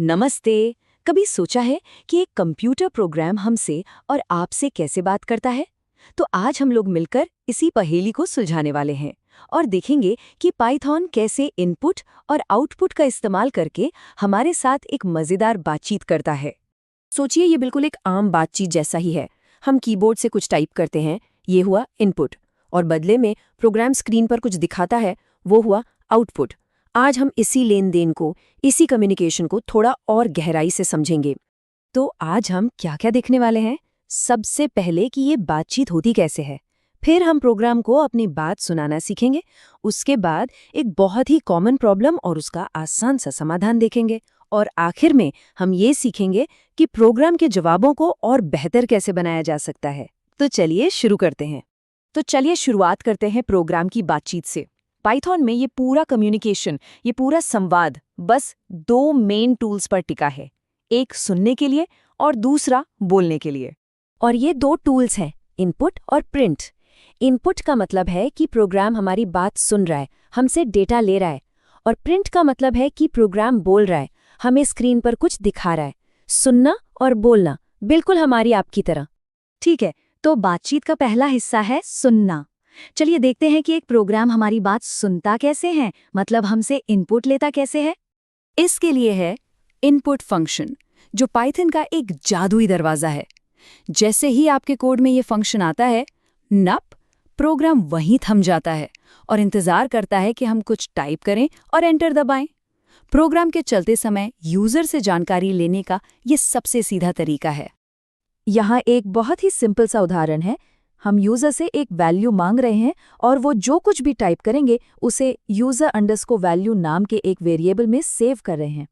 नमस्ते। कभी सोचा है कि एक कंप्यूटर प्रोग्राम हमसे और आपसे कैसे बात करता है? तो आज हम लोग मिलकर इसी पहेली को सुलझाने वाले हैं और देखेंगे कि पाइथन कैसे इनपुट और आउटपुट का इस्तेमाल करके हमारे साथ एक मजेदार बातचीत करता है। सोचिए ये बिल्कुल एक आम बातचीत जैसा ही है। हम कीबोर्ड से कुछ टाइप करते हैं, ये हुआ इनपुट, और बदले में प्रोग्राम स्क्रीन पर कुछ दिखाता है, वो हुआ आउटपुट। आज हम इसी लेन देन को, इसी कम्युनिकेशन को थोड़ा और गहराई से समझेंगे। तो आज हम क्या क्या देखने वाले हैं? सबसे पहले कि ये बातचीत होती कैसे है, फिर हम प्रोग्राम को अपनी बात सुनाना सीखेंगे। उसके बाद एक बहुत ही कॉमन प्रॉब्लम और उसका आसान सा समाधान देखेंगे, और आखिर में हम ये सीखेंगे कि प्रोग्राम के जवाबों को और बेहतर कैसे बनाया जा सकता है। तो चलिए शुरू करते हैं। तो चलिए शुरुआत करते हैं प्रोग्राम की बातचीत से। पाइथन में ये पूरा कम्युनिकेशन, ये पूरा संवाद बस दो मेन टूल्स पर टिका है, एक सुनने के लिए और दूसरा बोलने के लिए। और ये दो टूल्स हैं, इनपुट और प्रिंट। इनपुट का मतलब है कि प्रोग्राम हमारी बात सुन रहा है, हमसे डेटा ले रहा है, और प्रिंट का मतलब है कि प्रोग्राम बोल रहा है, हमें स्क्रीन पर कुछ दिखा रहा है। सुनना और बोलना बिल्कुल हमारी आपकी तरह। ठीक है, तो बातचीत का पहला हिस्सा है सुनना। चलिए देखते हैं कि एक प्रोग्राम हमारी बात सुनता कैसे है, मतलब हमसे इनपुट लेता कैसे है। इसके लिए है इनपुट फंक्शन, जो पाइथन का एक जादुई दरवाजा है। जैसे ही आपके कोड में ये फंक्शन आता है, नप, प्रोग्राम वहीं थम जाता है और इंतजार करता है कि हम कुछ टाइप करें और एंटर दबाएं। प्रोग्राम के चलते समय यूजर से जानकारी लेने का ये सबसे सीधा तरीका है। यहाँ एक बहुत ही सिंपल सा उदाहरण है। हम यूजर से एक वैल्यू मांग रहे हैं और वो जो कुछ भी टाइप करेंगे उसे यूजर अंडरस्कोर वैल्यू नाम के एक वेरिएबल में सेव कर रहे हैं,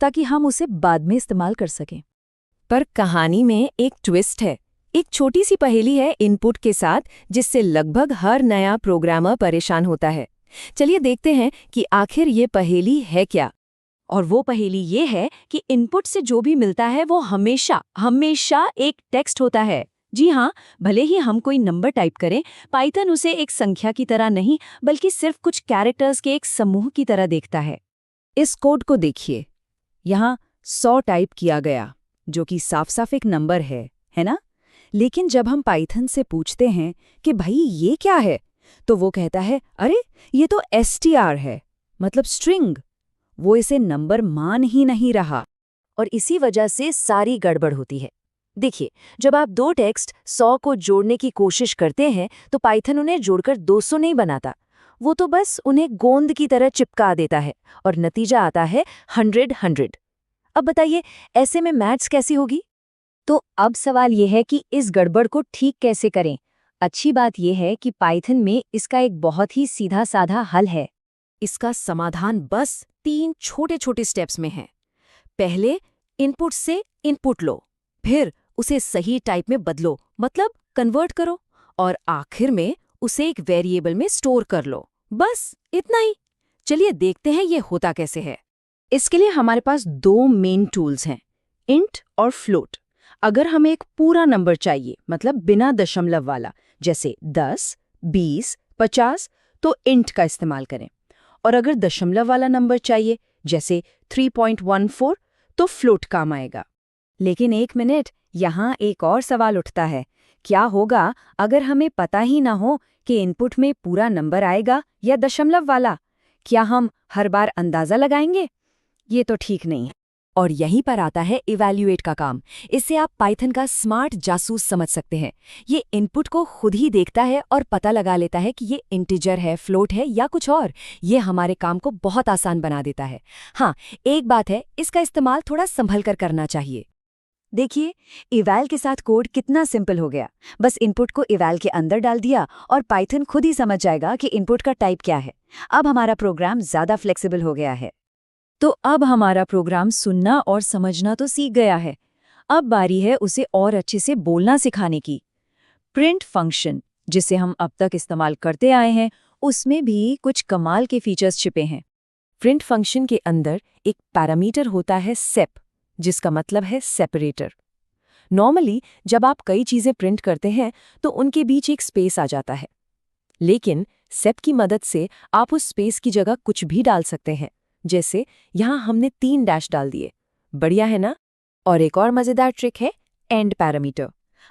ताकि हम उसे बाद में इस्तेमाल कर सकें। पर कहानी में एक ट्विस्ट है। एक छोटी सी पहेली है इनपुट के साथ, जिससे लगभग हर नया प्रोग्रामर परेशान होता है। चलिए देखते हैं कि आखिर ये पहेली है क्या। और वो पहेली ये है कि इनपुट से जो भी मिलता है वो हमेशा हमेशा एक टेक्स्ट होता है। जी हाँ, भले ही हम कोई नंबर टाइप करें, पाइथन उसे एक संख्या की तरह नहीं बल्कि सिर्फ कुछ कैरेक्टर्स के एक समूह की तरह देखता है। इस कोड को देखिए, यहाँ 100 टाइप किया गया, जो कि साफ साफ एक नंबर है ना? लेकिन जब हम पाइथन से पूछते हैं कि भाई ये क्या है, तो वो कहता है, अरे ये तो str है, मतलब स्ट्रिंग। वो इसे नंबर मान ही नहीं रहा, और इसी वजह से सारी गड़बड़ होती है। देखिए, जब आप दो टेक्स्ट 100 को जोड़ने की कोशिश करते हैं तो पाइथन उन्हें जोड़कर 200 नहीं बनाता, वो तो बस उन्हें गोंद की तरह चिपका देता है और नतीजा आता है 100। अब बताइए, ऐसे में मैथ्स कैसी होगी? तो अब सवाल यह है कि इस गड़बड़ को ठीक कैसे करें। अच्छी बात यह है कि पाइथन में इसका एक बहुत ही सीधा साधा हल है। इसका समाधान बस 3 छोटे छोटे स्टेप्स में है। पहले इनपुट से इनपुट लो, फिर उसे सही टाइप में बदलो, मतलब कन्वर्ट करो, और आखिर में उसे एक वेरिएबल में स्टोर कर लो। बस इतना ही। चलिए देखते हैं ये होता कैसे है। इसके लिए हमारे पास दो मेन टूल्स हैं, इंट और फ्लोट। अगर हमें एक पूरा नंबर चाहिए, मतलब बिना दशमलव वाला, जैसे 10, 20, 50, तो इंट का इस्तेमाल करें। और अगर दशमलव वाला नंबर चाहिए, जैसे 3.14, तो फ्लोट काम आएगा। लेकिन एक मिनट, यहाँ एक और सवाल उठता है। क्या होगा अगर हमें पता ही ना हो कि इनपुट में पूरा नंबर आएगा या दशमलव वाला? क्या हम हर बार अंदाजा लगाएंगे? ये तो ठीक नहीं है। और यहीं पर आता है इवैल्यूएट का काम। इससे आप पाइथन का स्मार्ट जासूस समझ सकते हैं। ये इनपुट को खुद ही देखता है और पता लगा लेता है कि ये इंटीजर है, फ्लोट है या कुछ और। ये हमारे काम को बहुत आसान बना देता है। हाँ, एक बात है, इसका इस्तेमाल थोड़ा संभल कर करना चाहिए। देखिए, इवैल के साथ कोड कितना सिंपल हो गया। बस इनपुट को इवैल के अंदर डाल दिया और पाइथन खुद ही समझ जाएगा कि इनपुट का टाइप क्या है। अब हमारा प्रोग्राम ज़्यादा फ्लेक्सिबल हो गया है। तो अब हमारा प्रोग्राम सुनना और समझना तो सीख गया है। अब बारी है उसे और अच्छे से बोलना सिखाने की। प्रिंट फंक्शन, जिसे हम अब तक इस्तेमाल करते आए हैं, उसमें भी कुछ कमाल के फीचर्स छिपे हैं। प्रिंट फंक्शन के अंदर एक पैरामीटर होता है सेप, जिसका मतलब है सेपरेटर। नॉर्मली जब आप कई चीजें प्रिंट करते हैं तो उनके बीच एक स्पेस आ जाता है, लेकिन सेप की मदद से आप उस स्पेस की जगह कुछ भी डाल सकते हैं। जैसे यहाँ हमने 3 डैश डाल दिए, बढ़िया है ना? और एक और मजेदार ट्रिक है एंड पैरामीटर।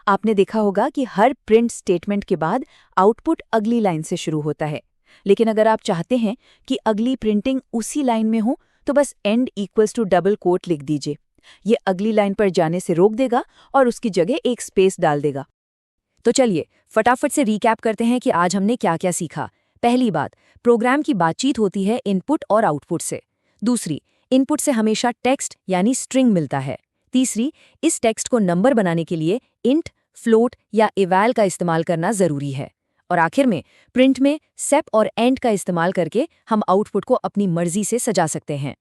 आपने देखा होगा कि हर प्रिंट स्टेटमेंट के बाद आउटपुट अगली लाइन से शुरू होता है। लेकिन अगर आप चाहते हैं कि अगली प्रिंटिंग उसी लाइन में हो तो बस and equals to double quote लिख दीजिए। ये अगली लाइन पर जाने से रोक देगा और उसकी जगह एक स्पेस डाल देगा। तो चलिए फटाफट से रीकैप करते हैं कि आज हमने क्या क्या सीखा। पहली बात, प्रोग्राम की बातचीत होती है इनपुट और आउटपुट से। दूसरी, इनपुट से हमेशा टेक्स्ट यानी स्ट्रिंग मिलता है। तीसरी, इस टेक्स्ट को नंबर बनाने के लिए इंट, फ्लोट या इवैल का इस्तेमाल करना जरूरी है। और आखिर में प्रिंट में सेप और एंड का इस्तेमाल करके हम आउटपुट को अपनी मर्जी से सजा सकते हैं।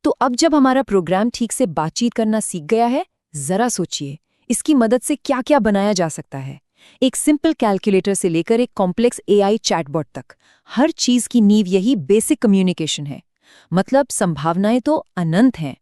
तो अब जब हमारा प्रोग्राम ठीक से बातचीत करना सीख गया है, जरा सोचिए इसकी मदद से क्या क्या बनाया जा सकता है। एक सिंपल कैलकुलेटर से लेकर एक कॉम्प्लेक्स एआई चैटबॉट तक, हर चीज की नींव यही बेसिक कम्युनिकेशन है। मतलब संभावनाएं तो अनंत हैं।